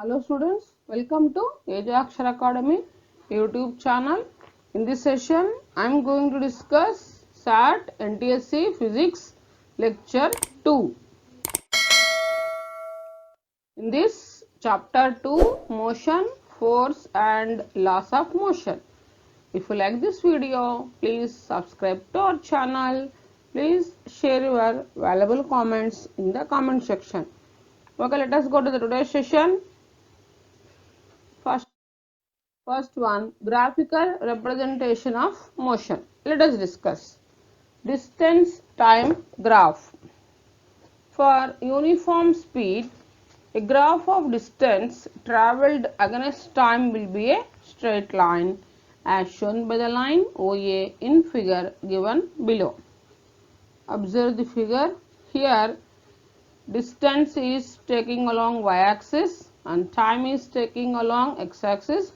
Hello students, welcome to Akshara Academy YouTube channel. In this session, I am going to discuss SAT NTSC Physics Lecture 2. In this chapter 2, Motion, Force and Laws of Motion. If you like this video, please subscribe to our channel. Please share your valuable comments in the comment section. Okay, let us go to the today's session. First one, graphical representation of motion. Let us discuss. Distance time graph. For uniform speed, a graph of distance travelled against time will be a straight line as shown by the line OA in figure given below. Observe the figure. Here distance is taking along y-axis and time is taking along x-axis.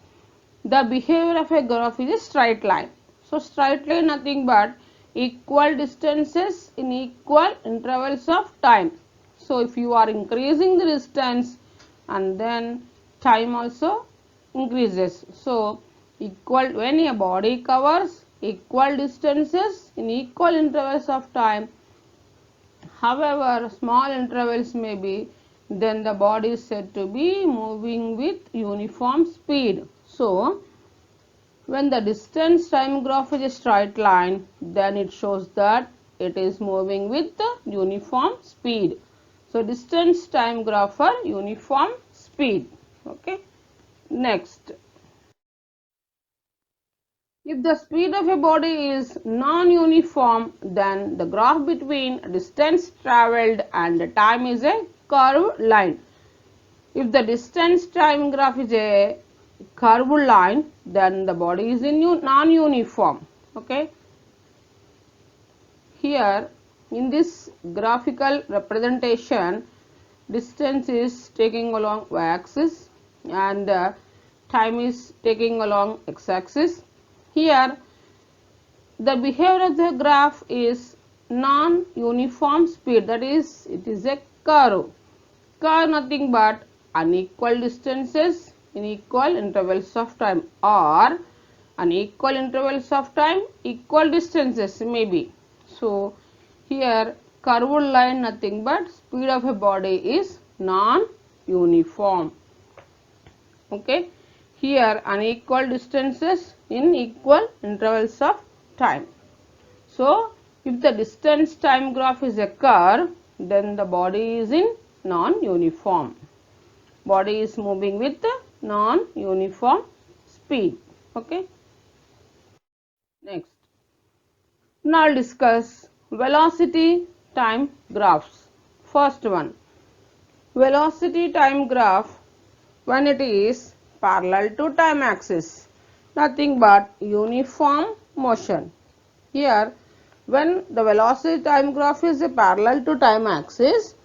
The behavior of a graph is a straight line. So straight line nothing but equal distances in equal intervals of time. So if you are increasing the distance and then time also increases. So equal when a body covers equal distances in equal intervals of time, however small intervals may be, then the body is said to be moving with uniform speed. So when the distance time graph is a straight line, then it shows that it is moving with the uniform speed. So distance time graph for uniform speed. Okay. Next, if the speed of a body is non-uniform, then the graph between distance travelled and the time is a curved line. If the distance time graph is a curved line, then the body is in non-uniform. Okay. Here in this graphical representation, distance is taking along y-axis and time is taking along x-axis. Here the behavior of the graph is non-uniform speed, that is it is a curve. Curve nothing but unequal distances in equal intervals of time, or unequal intervals of time equal distances maybe. So here curved line nothing but speed of a body is non-uniform. Okay, here unequal distances in equal intervals of time. So if the distance time graph is a curve, then the body is in non-uniform. Body is moving with non-uniform speed. Okay. Next, now I'll discuss velocity time graphs. First one, velocity time graph when it is parallel to time axis, nothing but uniform motion. Here when the velocity time graph is a parallel to time axis,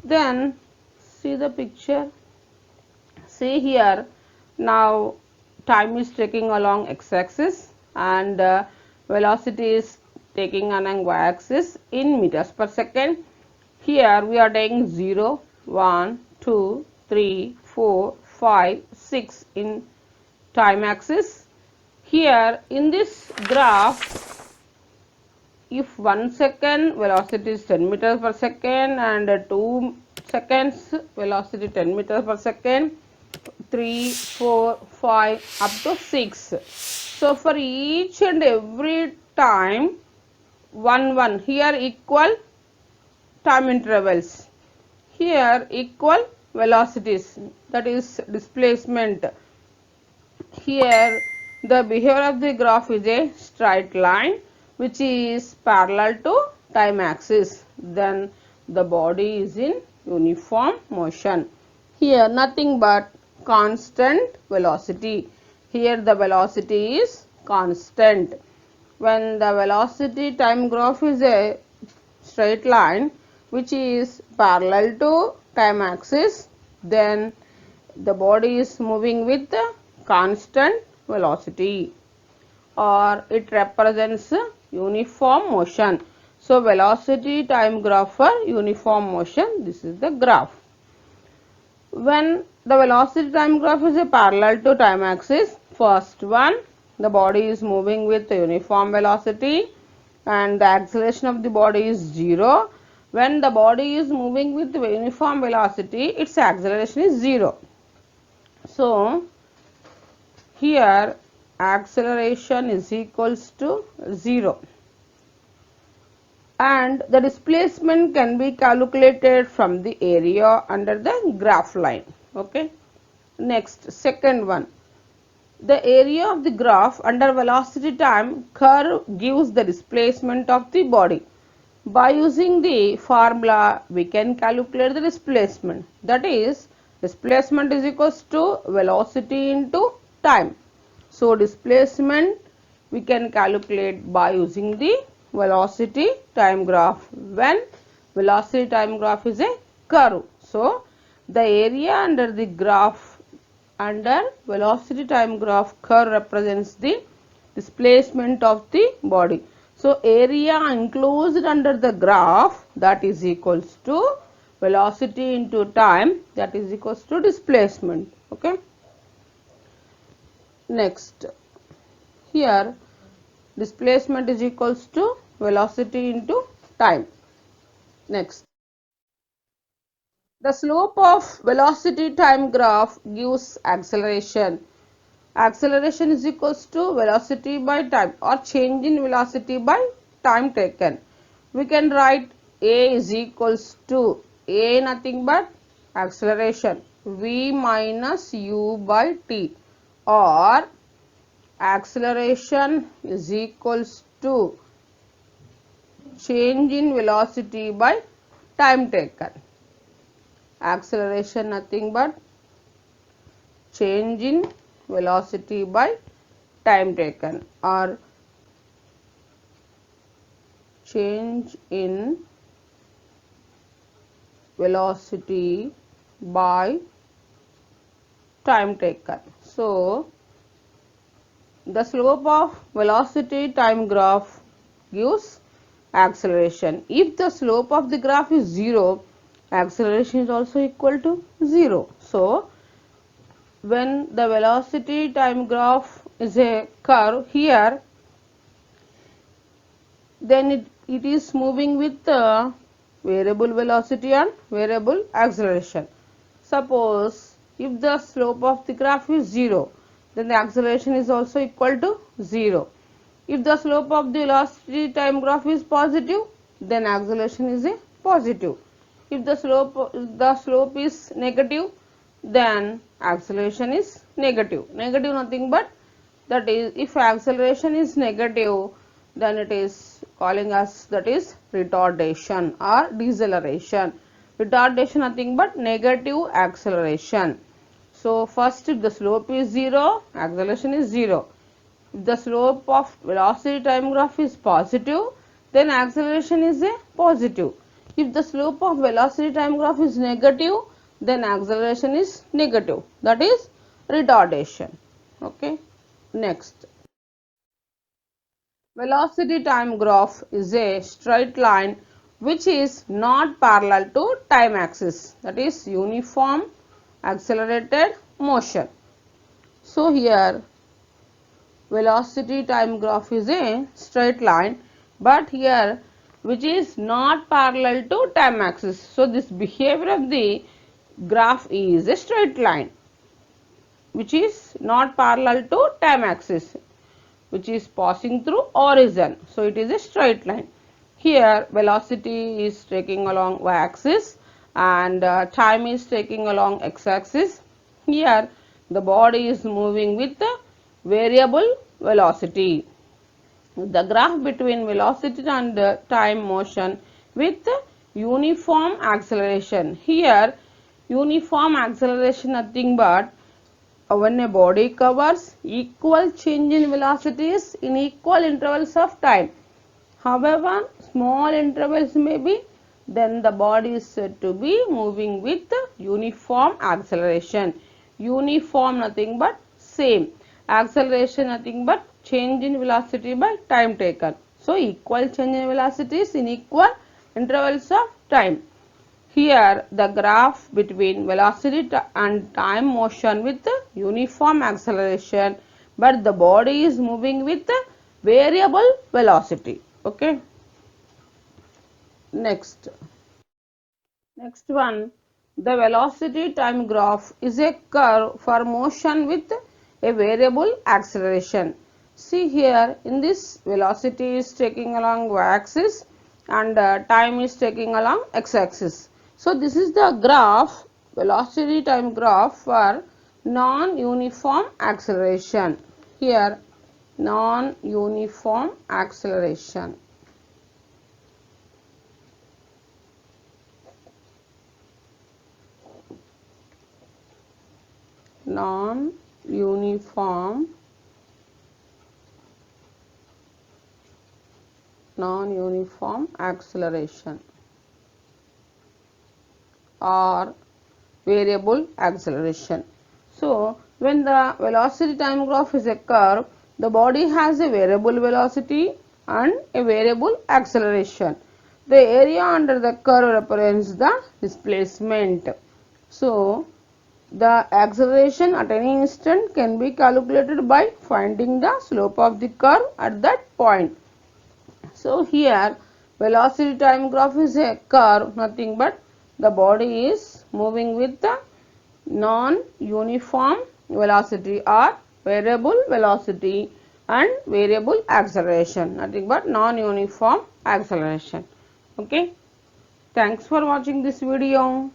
then see the picture. See here, now time is taking along x-axis and velocity is taking along y-axis in meters per second. Here we are taking 0, 1, 2, 3, 4, 5, 6 in time axis. Here in this graph, if 1 second velocity is 10 meters per second and 2 seconds velocity 10 meters per second, 3, 4, 5 up to 6. So for each and every time 1 here equal time intervals, here equal velocities, that is displacement. Here the behavior of the graph is a straight line which is parallel to time axis, then the body is in uniform motion. Here nothing but constant velocity. Here the velocity is constant. When the velocity time graph is a straight line which is parallel to time axis, then the body is moving with constant velocity, or it represents uniform motion. So velocity time graph for uniform motion, this is the graph. When the velocity time graph is a parallel to time axis, first one, the body is moving with uniform velocity and the acceleration of the body is 0. When the body is moving with uniform velocity, its acceleration is 0. So, here acceleration is equals to 0 and the displacement can be calculated from the area under the graph line. Okay. Next, second one. The area of the graph under velocity time curve gives the displacement of the body. By using the formula, we can calculate the displacement. That is, displacement is equals to velocity into time. So, displacement we can calculate by using the velocity time graph when velocity time graph is a curve. So, the area under the graph under velocity time graph curve represents the displacement of the body. So, area enclosed under the graph, that is equals to velocity into time, that is equals to displacement. Okay. Next, here displacement is equals to velocity into time. Next, the slope of velocity time graph gives acceleration. Acceleration is equals to velocity by time or change in velocity by time taken. We can write A is equals to A nothing but acceleration V minus U by T, or acceleration is equals to change in velocity by time taken. Acceleration nothing but change in velocity by time taken, or change in velocity by time taken. So, the slope of velocity time graph gives acceleration. If the slope of the graph is 0, acceleration is also equal to 0. So, when the velocity time graph is a curve here, then it is moving with variable velocity and variable acceleration. Suppose if the slope of the graph is 0, then the acceleration is also equal to 0. If the slope of the velocity time graph is positive, then acceleration is a positive. If the slope is negative, then acceleration is negative. Negative nothing but, that is, if acceleration is negative, then it is calling us, that is retardation or deceleration. Retardation nothing but negative acceleration. So, first if the slope is 0, acceleration is 0. If the slope of velocity time graph is positive, then acceleration is a positive. If the slope of velocity time graph is negative, then acceleration is negative, that is retardation. Okay. Next, velocity time graph is a straight line which is not parallel to time axis, that is uniform accelerated motion. So, here velocity time graph is a straight line, but here which is not parallel to time axis. So, this behavior of the graph is a straight line which is not parallel to time axis, which is passing through origin. So, it is a straight line. Here velocity is taking along y axis and time is taking along x axis. Here the body is moving with the variable velocity. The graph between velocity and time motion with uniform acceleration. Here uniform acceleration nothing but when a body covers equal change in velocities in equal intervals of time. However, small intervals may be, then the body is said to be moving with uniform acceleration. Uniform nothing but same. Acceleration nothing but change in velocity by time taken. So, equal change in velocities in equal intervals of time. Here the graph between velocity and time motion with uniform acceleration, but the body is moving with variable velocity. Okay. Next one, the velocity time graph is a curve for motion with a variable acceleration. See here, in this velocity is taking along y-axis and time is taking along x-axis. So this is the graph, velocity time graph for non-uniform acceleration. Here, non-uniform acceleration. Non-uniform acceleration or variable acceleration. So when the velocity time graph is a curve, the body has a variable velocity and a variable acceleration. The area under the curve represents the displacement. So the acceleration at any instant can be calculated by finding the slope of the curve at that point. So here velocity time graph is a curve, nothing but the body is moving with the non-uniform velocity or variable velocity and variable acceleration, nothing but non-uniform acceleration. Okay. Thanks for watching this video.